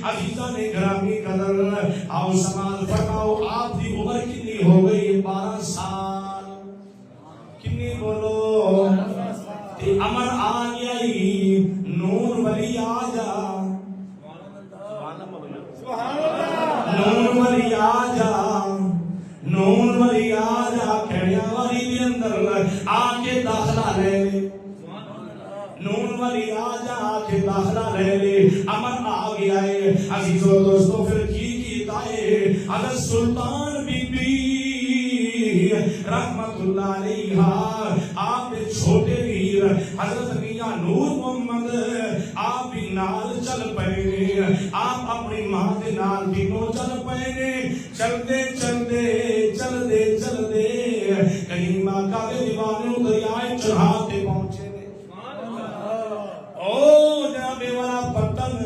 عزیزان گرامی قدر آؤ سماعت فرماؤ آپ کی عمر کتنی ہو گئی 12 سال کتنی بولو تے امر آ گئی نور ولی آ جا نور ولی آ جا نور ولی آ جا کھڑیا والی دی اندر آ کے داخلہ لے لے نور ولی آ جا آ کے داخلہ لے لے امر آ گیا ہے عزیزو دوستو پھر کی کیتا ہے حضرت سلطان بی بی رحمت اللہ علیہ آپ چھوٹے ویر حضرت میاں نور محمد آپ بھی نال چل پے آپ اپنی ماں دے نال دینوں چل پے چلتے چلتے چلتے چلتے کہیں ماں کا دیوانوں دریائے چڑھاتے پہنچے او جنابے والا پتن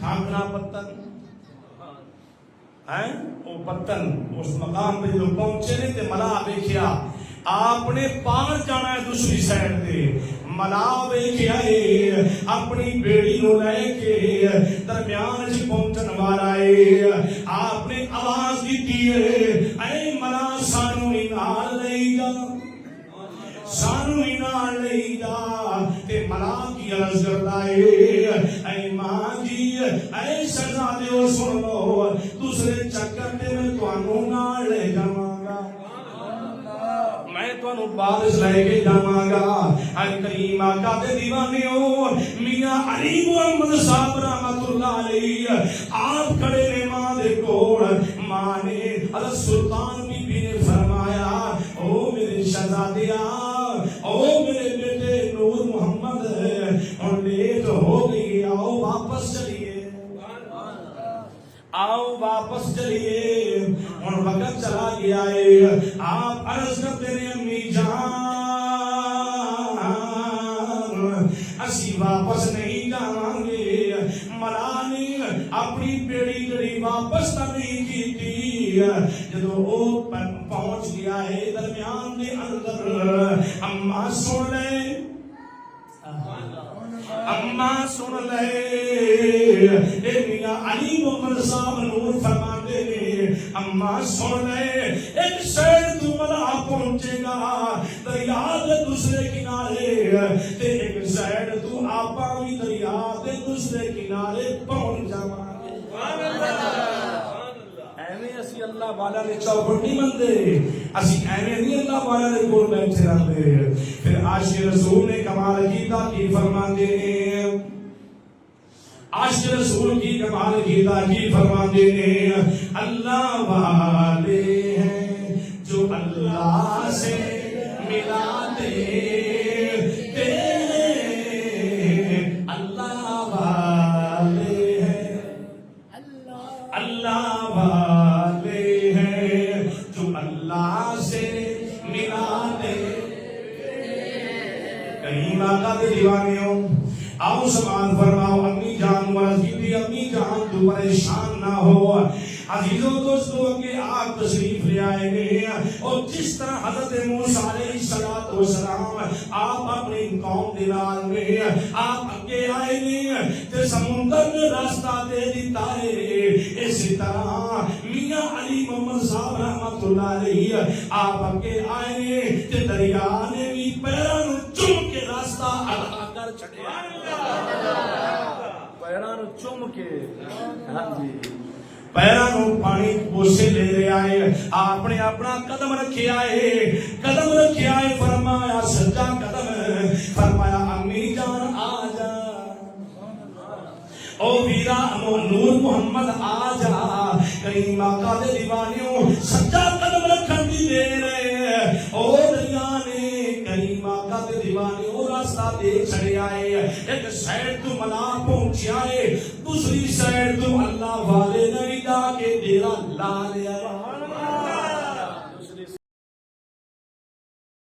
کھانگنا پتن ہے وہ پتن اس مقام پہ جو پہنچے نے تے ملا دیکھیا آپ نے پار جانا ہے دوسری سائڈ دے ملا دیکھیا ہے اپنی بیڑی نو لے کے درمیان چ پہنچن والا ہے آپ نے آواز دیتی ہے اے ملا سانو نال لے جا سانو نال لے جا تے ملا کی عرض کرتا ہے اے ماں جی اے شہزادے سن لو دوسرے چکر تے میں تانوں نال لے جاواں گا میں تانوں بارش لے کے جاواں گا اے کریم آقا دے دیوانیو میاں علی محمد صاحب رحمت اللہ علیہ آپ کھڑے نے ماں دے کول ماں نے حضرت سلطان بی بی نے فرمایا او میرے شہزادیا او میرے بیٹے نور محمد اور لیٹ ہو گئی آؤ واپس چلیے آؤ واپس چلیے اور وقت چلا گیا ہے آپ عرض کرتے ہیں امی جان اسی واپس نہیں جاؤں گے ملانی اپنی بیڑی جڑی واپس نہیں کی تھی جدو وہ پہنچ گیا ہے درمیان دے اندر اما سن لے اما سن لے اے میاں علی محمد صاحب نور فرماتے نے اما سن لے ایک شہر تو ملا پہنچے گا دریا دے دوسرے کنارے تے ایک شہر تو آپا بھی دریا دے دوسرے کنارے پہنچ جاواں ایویں اسی اللہ والا نے چوکھٹ نہیں بندے اسی ایویں نہیں اللہ والا نے کول بیٹھے رہتے پھر عاشق رسول نے کمال کیتا کی فرماتے ہیں عاشق رسول کی کمال کیتا کی فرماتے ہیں اللہ والے ہیں جو اللہ سے ملاتے اللہ والے ہیں اللہ والے ہیں جو اللہ سے ملاتے کہیں آقا دے دیوانیوں آؤ سمان فرماؤ امی جان مرضی امی جان تو پریشان نہ ہو عزیزوں دوستوں کہ آپ تشریف لے آئے گے اور جس طرح حضرت موسیٰ علیہ السلام آپ اپنی قوم دلال میں آپ اگے آئے گے تے سمندر میں راستہ دے دیتا ہے اسی طرح میاں علی محمد صاحب رحمت اللہ علیہ آپ اگے آئے گے تے دریا نے بھی پیروں چوم کے راستہ ادا کر چھڑیا پیروں چوم کے ہاں جی پیروں پانی بوسے لے رہے آئے آپ نے اپنا قدم رکھے آئے فرمایا سجا قدم فرمایا امی جان آ جا او ویرا نور محمد آ جا کریم آقا دے دیوانیوں سجا قدم رکھن دی دے رہے او دریا نے کریم آقا دے دیوانیوں راستہ دیکھ چھڑے آئے ایک سائڈ تو ملا پہنچ آئے دوسری سائڈ تو اللہ والے نے جا کے ڈیرا لا لیا